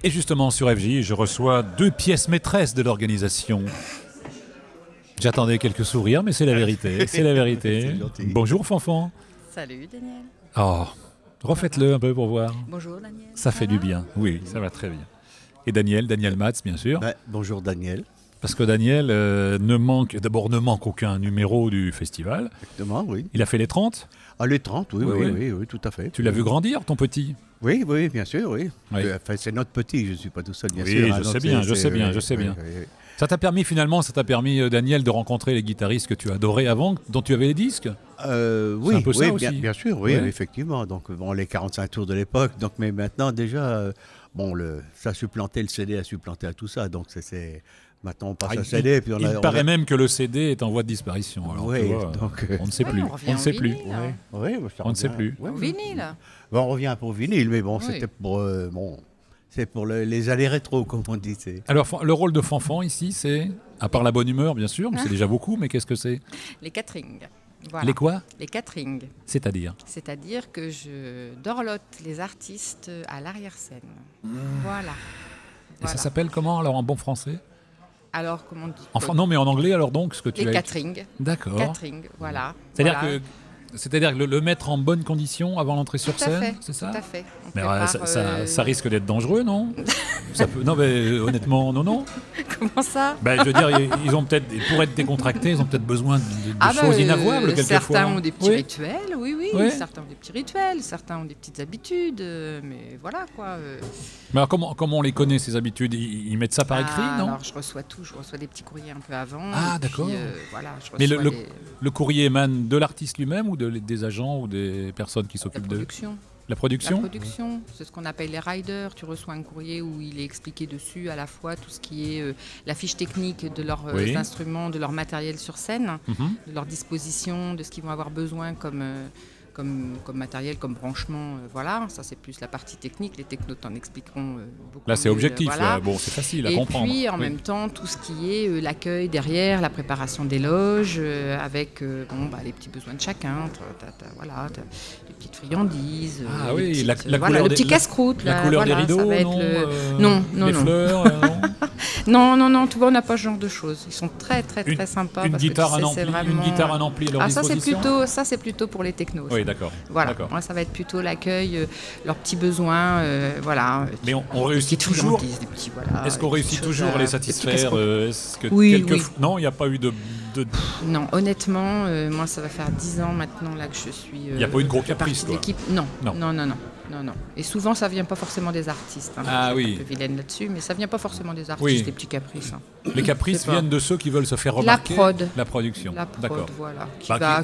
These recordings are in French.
Et justement, sur FJ, je reçois 2 pièces maîtresses de l'organisation. J'attendais quelques sourires, mais c'est la vérité. C'est la vérité. C'est gentil. Bonjour, Fanfan. Salut Daniel. Oh, refaites-le un peu pour voir. Bonjour Daniel. Ça fait du bien. Oui, ça va très bien. Et Daniel Matz, bien sûr. Bonjour Daniel. Parce que Daniel ne manque aucun numéro du festival. Exactement, oui. Il a fait les 30. Ah, les 30, oui, tout à fait. Tu l'as vu grandir, ton petit? Oui, bien sûr, oui. Enfin, c'est notre petit, je ne suis pas tout seul, bien sûr. Oui, je sais bien. Ça t'a permis, Daniel, de rencontrer les guitaristes que tu adorais avant, dont tu avais les disques? Oui, un peu ça aussi. Bien sûr, oui, effectivement. Donc, les 45 tours de l'époque. Donc, mais maintenant, déjà, ça a supplanté, le CD a supplanté à tout ça. Donc, maintenant, on passe à CD. Puis il paraît même que le CD est en voie de disparition. Alors, oui, tu vois, donc, on ne sait plus. On ne sait plus. On ne sait plus. Au vinyle. On revient pour vinyle, mais bon, c'était pour... c'est pour les allées rétro, comme on dit. Alors, le rôle de Fanfan ici, c'est, à part la bonne humeur, bien sûr, mais c'est déjà beaucoup, mais qu'est-ce que c'est? Les caterings. Voilà. Les quoi? Les caterings. C'est-à-dire? C'est-à-dire que je dorlote les artistes à l'arrière-scène. Voilà. Et ça s'appelle comment, alors, en bon français? Alors, comment on dit? Enfin, non, mais en anglais, alors donc, ce que tu as... Les caterings. D'accord. Catering, voilà. C'est-à-dire que le mettre en bonne condition avant l'entrée sur scène, c'est ça? Tout à fait. Mais ça risque d'être dangereux, non? Non, mais honnêtement, non. Comment ça? Je veux dire, ils ont peut-être, pour être décontractés, ils ont peut-être besoin de choses inavouables quelquefois. Certains ont des petits rituels, oui. Certains ont des petits rituels, certains ont des petites habitudes, mais voilà quoi. Mais alors, comment on les connaît, ces habitudes? Ils mettent ça par écrit, non? Alors, je reçois tout. Je reçois des petits courriers un peu avant. Ah, d'accord. Voilà, mais le courrier émane de l'artiste lui-même ou des agents ou des personnes qui s'occupent de... La production? La production, c'est ce qu'on appelle les riders. Tu reçois un courrier où il est expliqué dessus à la fois tout ce qui est la fiche technique de leurs instruments, de leur matériel sur scène, de leur disposition, de ce qu'ils vont avoir besoin comme matériel, comme branchement, voilà. Ça, c'est plus la partie technique. Les technos t'en expliqueront beaucoup. Là, c'est objectif. Voilà. Bon, c'est facile à comprendre. Et puis, en même temps, tout ce qui est l'accueil derrière, la préparation des loges, avec les petits besoins de chacun. Voilà, des petites friandises. Ah oui, la couleur le petit casse-croûte. La couleur des rideaux, non, les fleurs, non, tu vois, on n'a pas ce genre de choses. Ils sont très sympas. Une guitare, un ampli à leur disposition. Ça, c'est plutôt pour les technos. Oui, d'accord. Voilà, moi ça va être plutôt l'accueil, leurs petits besoins, voilà. Mais on réussit toujours. Est-ce qu'on réussit toujours à les satisfaire? Oui. Non, il n'y a pas eu de... Non, honnêtement, moi ça va faire 10 ans maintenant là que je suis... Il n'y a pas eu de gros caprice, quoi. Non. Et souvent ça vient pas forcément des artistes. Ah oui. Je suis un peu vilaine là-dessus, mais ça vient pas forcément des artistes, des petits caprices. Les caprices viennent de ceux qui veulent se faire remarquer. La production. D'accord. Voilà.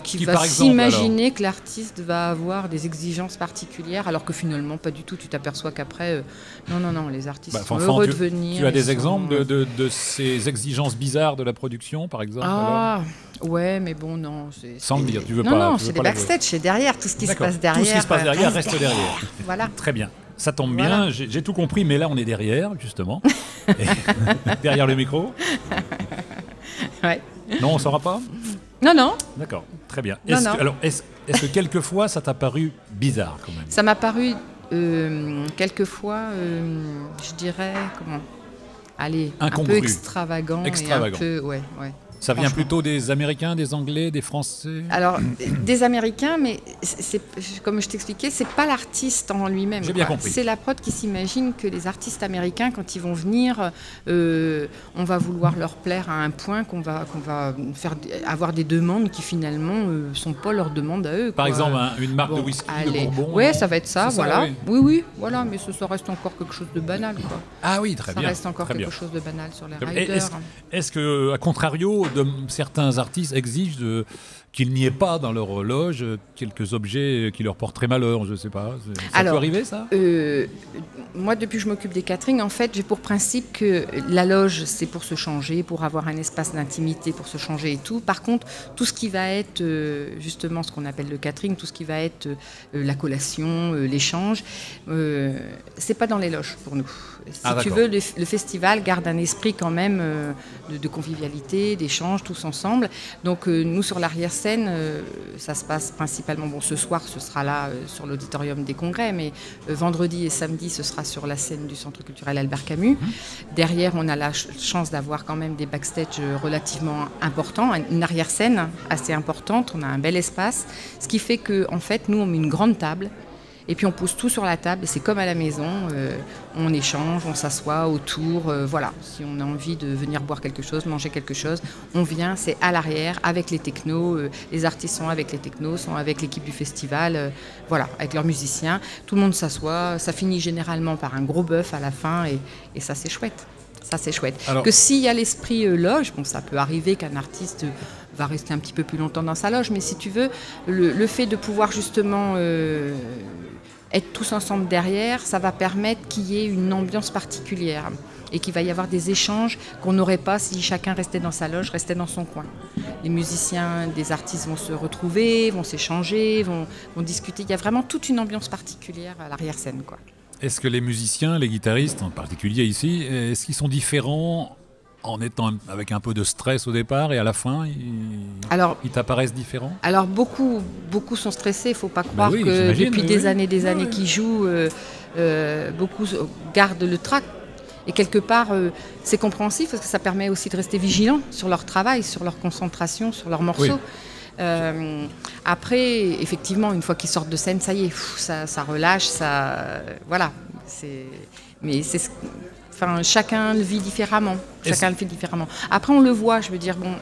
Qui va s'imaginer que l'artiste va avoir des exigences particulières, alors que finalement pas du tout. Tu t'aperçois qu'après, non, les artistes sont heureux de venir. Tu as des exemples de ces exigences bizarres de la production, par exemple? Ouais, mais bon, non. Sans le dire, tu veux pas. Non, c'est les backstage, c'est derrière, tout ce qui se passe derrière. Tout ce qui se passe derrière reste derrière. Voilà. Très bien. Ça tombe bien, j'ai tout compris, mais là on est derrière, justement. Derrière le micro. Ouais. Non, on ne saura pas? Non. D'accord, très bien. Est-ce que quelquefois ça t'a paru bizarre quand même? Ça m'a paru quelquefois, je dirais, un peu extravagant. Et un peu, ouais. Ça vient plutôt des Américains, des Anglais, des Français? Alors, des Américains, mais comme je t'expliquais, c'est pas l'artiste en lui-même. J'ai bien compris. C'est la prod qui s'imagine que les artistes américains, quand ils vont venir, on va vouloir leur plaire à un point qu'on va faire avoir des demandes qui finalement sont pas leurs demandes à eux. Par exemple, une marque de whisky, de bourbon? Oui, ça va être ça, voilà. Ça, oui, voilà, mais ça reste encore quelque chose de banal, quoi. Ah oui, très bien. Ça reste encore quelque chose de banal sur les riders. Est-ce que, à contrario, certains artistes exigent qu'il n'y ait pas dans leur loge quelques objets qui leur porteraient malheur, je ne sais pas. Ça peut arriver, ça? Moi, depuis que je m'occupe des caterings, en fait, j'ai pour principe que la loge, c'est pour se changer, pour avoir un espace d'intimité, pour se changer et tout. Par contre, tout ce qui va être, justement, ce qu'on appelle le catering, tout ce qui va être la collation, l'échange, c'est pas dans les loges pour nous. Si tu veux, le festival garde un esprit quand même de convivialité, d'échange, tous ensemble. Donc, nous, sur l'arrière-scène, scène, ça se passe principalement, bon, ce soir ce sera là sur l'auditorium des congrès, mais vendredi et samedi ce sera sur la scène du Centre culturel Albert Camus. Derrière, on a la chance d'avoir quand même des backstage relativement importants, une arrière-scène assez importante, on a un bel espace, ce qui fait que en fait, nous on met une grande table. Et puis on pose tout sur la table, et c'est comme à la maison, on échange, on s'assoit autour, voilà. Si on a envie de venir boire quelque chose, manger quelque chose, on vient, c'est à l'arrière, avec les technos, les artistes sont avec les technos, sont avec l'équipe du festival, voilà, avec leurs musiciens. Tout le monde s'assoit, ça finit généralement par un gros bœuf à la fin, et ça c'est chouette. Ça, c'est chouette. Alors, que s'il y a l'esprit loge, bon, ça peut arriver qu'un artiste va rester un petit peu plus longtemps dans sa loge, mais si tu veux, le fait de pouvoir justement être tous ensemble derrière, ça va permettre qu'il y ait une ambiance particulière et qu'il va y avoir des échanges qu'on n'aurait pas si chacun restait dans sa loge, restait dans son coin. Les musiciens, des artistes vont se retrouver, vont s'échanger, vont discuter. Il y a vraiment toute une ambiance particulière à l'arrière-scène, quoi. Est-ce que les musiciens, les guitaristes en particulier ici, est-ce qu'ils sont différents en étant avec un peu de stress au départ et à la fin, ils t'apparaissent différents? Alors beaucoup sont stressés, il ne faut pas croire que depuis des années qu'ils jouent, beaucoup gardent le trac. Et quelque part, c'est compréhensif parce que ça permet aussi de rester vigilant sur leur travail, sur leur concentration, sur leurs morceaux. Oui. Après, effectivement, une fois qu'ils sortent de scène, ça y est, ça relâche, ça, voilà. Mais c'est... Enfin, chacun le vit différemment. Après, on le voit, je veux dire, bon,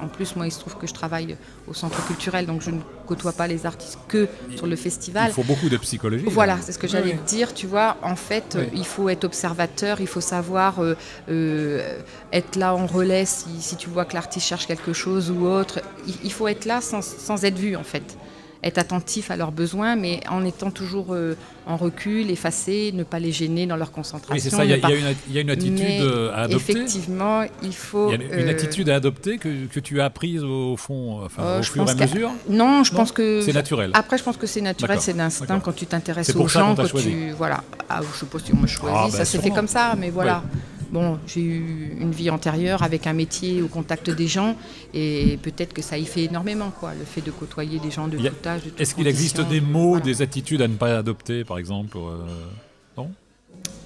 en plus, moi, il se trouve que je travaille au centre culturel, donc je ne côtoie pas les artistes que sur le festival. Il faut beaucoup de psychologie. Voilà, c'est ce que j'allais te dire, tu vois. En fait, il faut être observateur, il faut savoir être là en relais si tu vois que l'artiste cherche quelque chose ou autre. Il faut être là sans être vu, en fait. Être attentif à leurs besoins, mais en étant toujours en recul, effacé, ne pas les gêner dans leur concentration. Oui, c'est ça, il y a une attitude à adopter. Effectivement, il faut... Il y a une attitude à adopter que tu as apprise au fond, au fur et à mesure. Non, je pense que... C'est naturel. Après, je pense que c'est naturel, c'est d'instinct quand tu t'intéresses aux gens. Voilà. Ah, je sais pas si on m'a choisi, ça s'est fait comme ça, mais voilà. Ouais. Bon, j'ai eu une vie antérieure avec un métier au contact des gens et peut-être que ça y fait énormément, quoi, le fait de côtoyer des gens de tout âge, de toute Est-ce qu'il existe des mots, des attitudes à ne pas adopter, par exemple Non ?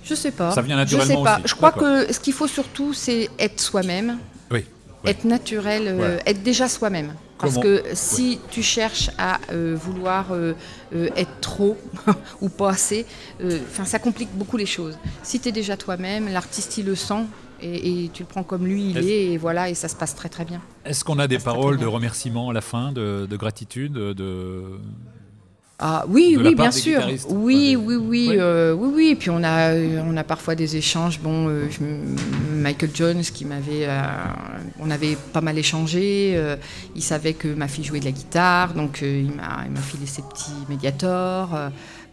Je sais pas. Ça vient naturellement aussi. Je crois que ce qu'il faut surtout, c'est être soi-même. Oui. Être naturel, être déjà soi-même. Parce que si tu cherches à vouloir être trop ou pas assez, ça complique beaucoup les choses. Si tu es déjà toi-même, l'artiste il le sent et tu le prends comme lui il est et voilà, et ça se passe très très bien. Est-ce qu'on a des paroles de remerciement à la fin, de gratitude Ah, oui, bien sûr. Oui. Et puis on a parfois des échanges. Bon, Michael Jones qui m'avait, on avait pas mal échangé. Il savait que ma fille jouait de la guitare, donc il m'a filé ses petits Mediator.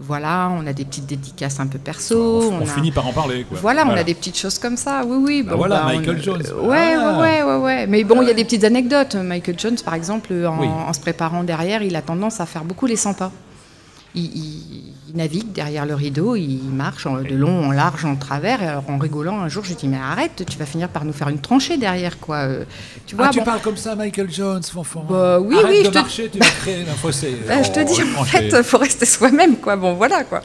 Voilà, on a des petites dédicaces un peu perso. On finit par en parler, quoi. Voilà, on a des petites choses comme ça. Oui. Bon, Michael Jones. Ouais. Mais bon, il y a des petites anecdotes. Michael Jones, par exemple, en se préparant derrière, il a tendance à faire beaucoup les 100 pas. Il navigue derrière le rideau, il marche de long en large, en travers. Et alors en rigolant, un jour, je lui dis mais arrête, tu vas finir par nous faire une tranchée derrière, quoi. Tu vois, tu parles comme ça, Michael Jones, enfant. Oui, arrête de marcher, tu vas créer un fossé. Je te dis, en fait, faut rester soi-même, quoi. Bon, voilà, quoi.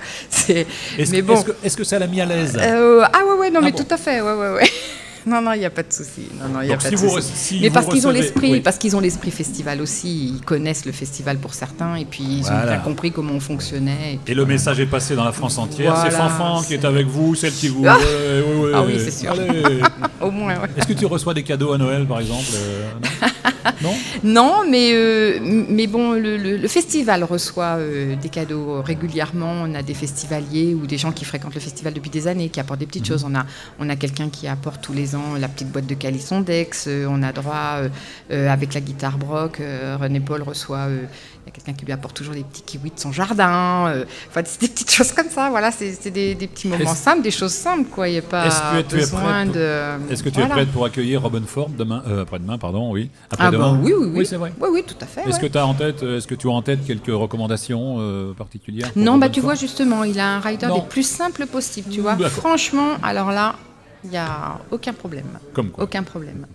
Est-ce que ça l'a mis à l'aise? Mais tout à fait, ouais. Non, il n'y a pas de souci. Mais parce qu'ils ont l'esprit festival aussi. Ils connaissent le festival pour certains et puis ils ont bien compris comment on fonctionnait. Et le message est passé dans la France entière. C'est Fanfan qui est avec vous, celle qui vous... Ah oui, c'est sûr. Au moins, ouais. Est-ce que tu reçois des cadeaux à Noël, par exemple? Non, mais bon, le festival reçoit des cadeaux régulièrement. On a des festivaliers ou des gens qui fréquentent le festival depuis des années, qui apportent des petites choses. On a quelqu'un qui apporte tous les ans la petite boîte de Calisson Dex. On a droit, avec la guitare Brock, René Paul reçoit... Il y a quelqu'un qui lui apporte toujours des petits kiwis de son jardin. C'est des petites choses comme ça. Voilà, c'est des petits moments simples, des choses simples, quoi. Il n'y a pas besoin de... Est-ce que tu es prête pour accueillir Robin Ford après-demain, pardon, oui. Après-demain. Oui, c'est vrai. Oui, tout à fait. Est-ce que tu as en tête quelques recommandations particulières? Non, tu vois, justement, il a un rider les plus simples possibles, tu vois. Franchement, alors là, il n'y a aucun problème. Comme quoi? Aucun problème.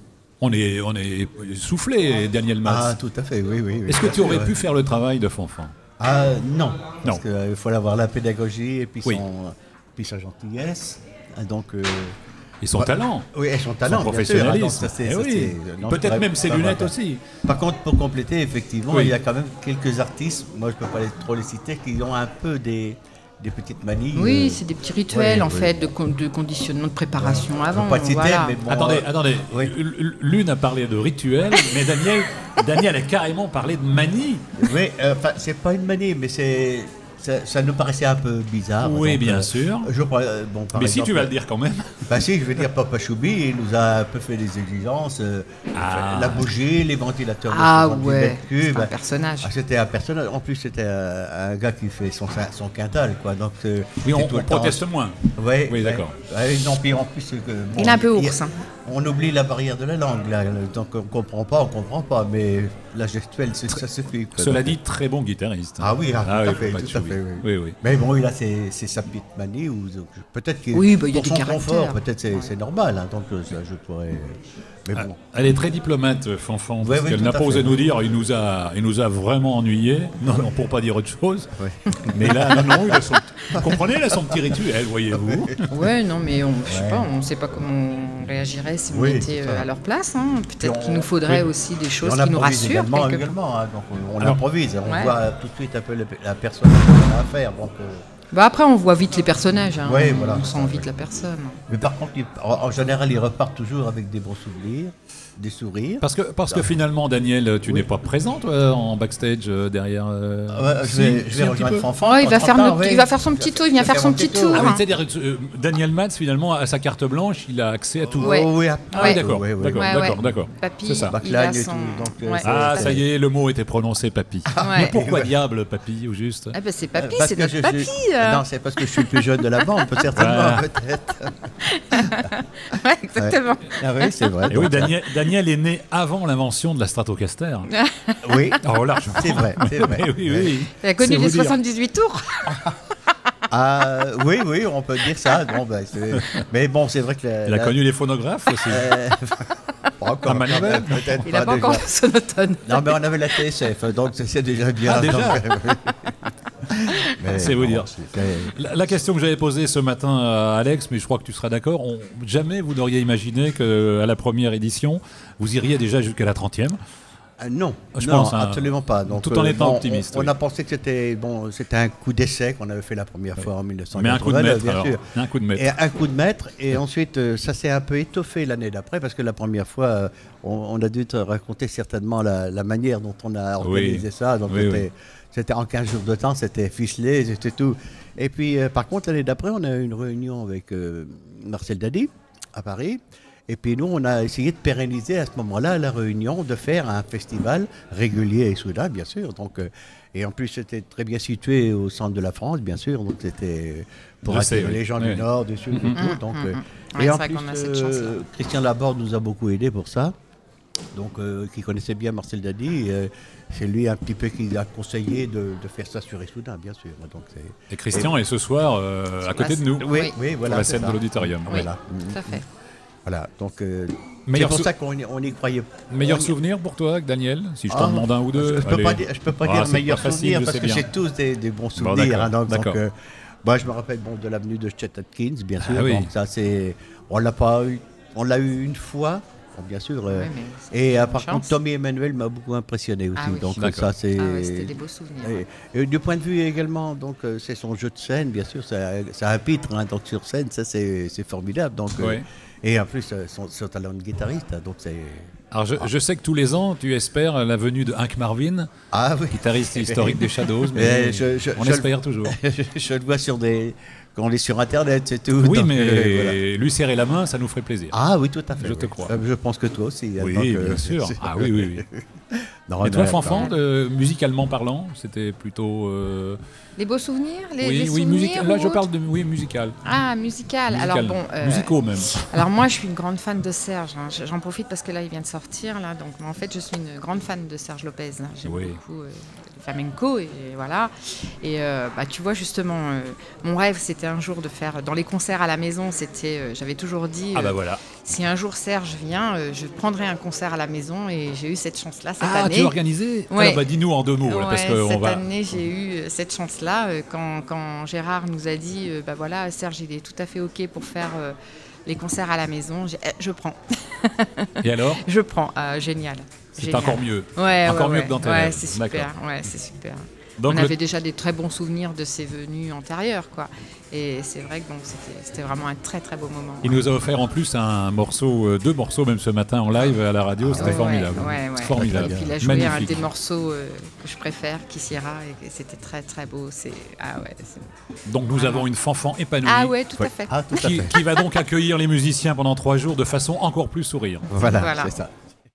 On est soufflé, Daniel Matz. Ah, tout à fait, oui. Est-ce que tu aurais pu faire le travail de Fanfan? Ah, non. Parce qu'il faut avoir la pédagogie et puis, sa gentillesse. Donc, et son talent. Oui, et son talent, son professionnalisme. Peut-être même ses lunettes aussi. Par contre, pour compléter, effectivement, il y a quand même quelques artistes, moi je ne peux pas trop les citer, qui ont un peu des petites manies. Oui, c'est des petits rituels fait de conditionnement, de préparation avant. Pas citer, mais bon, attendez. L'une a parlé de rituel, mais Daniel a carrément parlé de manie. Oui, c'est pas une manie, mais ça nous paraissait un peu bizarre. Oui, donc, bien sûr. Mais si tu vas le dire quand même. Si, je veux dire, Papa Choubi, il nous a un peu fait des exigences. La bougie, les ventilateurs de c'est un personnage. C'était un personnage. En plus, c'était un gars qui fait son quintal, quoi. Donc, oui, on proteste moins. Oui, d'accord. Non, puis en plus, il est un peu ours. On oublie la barrière de la langue, là. Donc on comprend pas, mais la gestuelle, ça suffit. Cela dit, très bon guitariste. Ah oui, tout à fait. Oui. Mais bon, il a c'est sa petite manie, ou peut-être que pour son confort, peut-être c'est normal, hein, donc je pourrais... Mais bon. Elle est très diplomate, Fanfan, parce qu'elle n'a pas osé nous dire, il nous a vraiment ennuyés, non, pour pas dire autre chose. Mais là, non, vous comprenez, il a son petit rituel, voyez-vous. Ouais, non, mais on ne sait pas comment on réagirait si on était à leur place. Hein. Peut-être qu'il nous faudrait aussi des choses qui nous rassurent. Également, hein, donc on improvise, on voit tout de suite un peu la personne qu'on a à faire. Donc, après, on voit vite les personnages, hein. Voilà. On sent vite la personne. Mais par contre, en général, ils repartent toujours avec des bons souvenirs, des sourires. Parce que finalement, Daniel, tu n'es pas présente en backstage derrière. Je vais rejoindre Fanfan. Il va faire son petit tour. Il vient faire son petit tour. Ah, c'est-à-dire, Daniel Matz, finalement, à sa carte blanche, il a accès à tout. D'accord. Papy, c'est ça. Il a son... ça y est, le mot était prononcé, papy. Mais pourquoi diable, papy, au juste? C'est papy, c'est notre papy. Non, c'est parce que je suis le plus jeune de la bande, certainement, peut-être. Exactement. Ah oui, c'est vrai. Et oui, Daniel est né avant l'invention de la Stratocaster. Oui, largement. C'est vrai. Oui. Il a connu les 78 tours. Oui, on peut dire ça. Mais bon, c'est vrai que... Il a connu les phonographes aussi. Pas encore. Peut-être il n'a pas encore sonotone. Non, mais on avait la TSF, donc c'est déjà bien. Déjà. C'est vous dire. La question que j'avais posée ce matin à Alex, mais je crois que tu seras d'accord, jamais vous n'auriez imaginé qu'à la première édition, vous iriez déjà jusqu'à la 30e. Non, absolument pas. Donc, tout en étant optimiste. On a pensé que c'était un coup d'essai qu'on avait fait la première fois en 1980. Mais un coup de maître, bien sûr. Un coup de maître. Et un coup de maître. Et ensuite, ça s'est un peu étoffé l'année d'après, parce que la première fois, on a dû te raconter certainement la manière dont on a organisé ça. Donc c'était en 15 jours de temps, c'était ficelé, c'était tout. Et puis, par contre, l'année d'après, on a eu une réunion avec Marcel Dadi à Paris. Et puis nous, on a essayé de pérenniser à ce moment-là la réunion, de faire un festival régulier et soudain, bien sûr. Donc, et en plus, c'était très bien situé au centre de la France, bien sûr. Donc c'était pour attirer les gens du Nord, du Sud et tout. Donc, et en plus, Christian Laborde nous a beaucoup aidé pour ça. Donc, qui connaissait bien Marcel Dadi. C'est lui un petit peu qui a conseillé de faire ça sur Issoudun, bien sûr. Donc, et Christian est ce soir à côté de nous, oui, voilà, sur la scène de l'auditorium. Oui, voilà. Tout à fait. Voilà, donc c'est pour ça qu'on y croyait. Meilleur souvenir pour toi, Daniel, si je t'en demande un ou deux? Je peux pas dire meilleur souvenir parce que c'est tous des bons souvenirs. D'accord. Moi, je me rappelle de l'avenue de Chet Atkins, bien sûr. Donc ça, on l'a eu une fois. Bien sûr. Et par contre, Tommy Emmanuel m'a beaucoup impressionné aussi. Donc ça, c'était des beaux souvenirs. Et du point de vue également, donc c'est son jeu de scène, bien sûr. Ça a un pitre, donc sur scène, ça c'est formidable. Donc et en plus son talent de guitariste, donc c'est. Alors je sais que tous les ans, tu espères la venue de Hank Marvin, guitariste historique des Shadows, mais on espère toujours. Je le vois quand on est sur Internet, c'est tout. Oui, donc, mais lui serrer la main, ça nous ferait plaisir. Ah oui, tout à fait. Je te crois. Je pense que toi aussi. Oui, bien sûr. Ah oui. Et toi, Fanfan, musicalement parlant, c'était plutôt... Les beaux souvenirs, les souvenirs là, je parle de musical. Ah, musical. Alors bon, musicaux même. Alors moi, je suis une grande fan de Serge. Hein. J'en profite parce que là, il vient de sortir. Là, donc en fait, je suis une grande fan de Serge Lopez. J'aime beaucoup flamenco et voilà. Et tu vois justement, mon rêve c'était un jour de faire dans les concerts à la maison. J'avais toujours dit, si un jour Serge vient, je prendrai un concert à la maison et j'ai eu cette chance-là cette année. Ah, tu l'as organisé ? Ouais. Alors dis-nous en 2 mots. Ouais, parce que cette année j'ai eu cette chance-là quand Gérard nous a dit, Serge il est tout à fait ok pour faire les concerts à la maison. Je prends. Et alors ? Je prends, génial. C'est encore mieux. Encore mieux que dans tes rêves. C'est super. C'est super. Donc, on avait déjà des très bons souvenirs de ces venues antérieures, quoi. Et c'est vrai que c'était vraiment un très très beau moment. Il nous a offert en plus 2 morceaux même ce matin en live à la radio. C'était formidable. Ouais. Formidable. Et puis il a joué un des morceaux que je préfère, Kissira, et c'était très très beau. Donc nous avons une fanfan épanouie. Ah ouais, tout à fait. Qui va donc accueillir les musiciens pendant 3 jours de façon encore plus souriante. Voilà. C'est ça.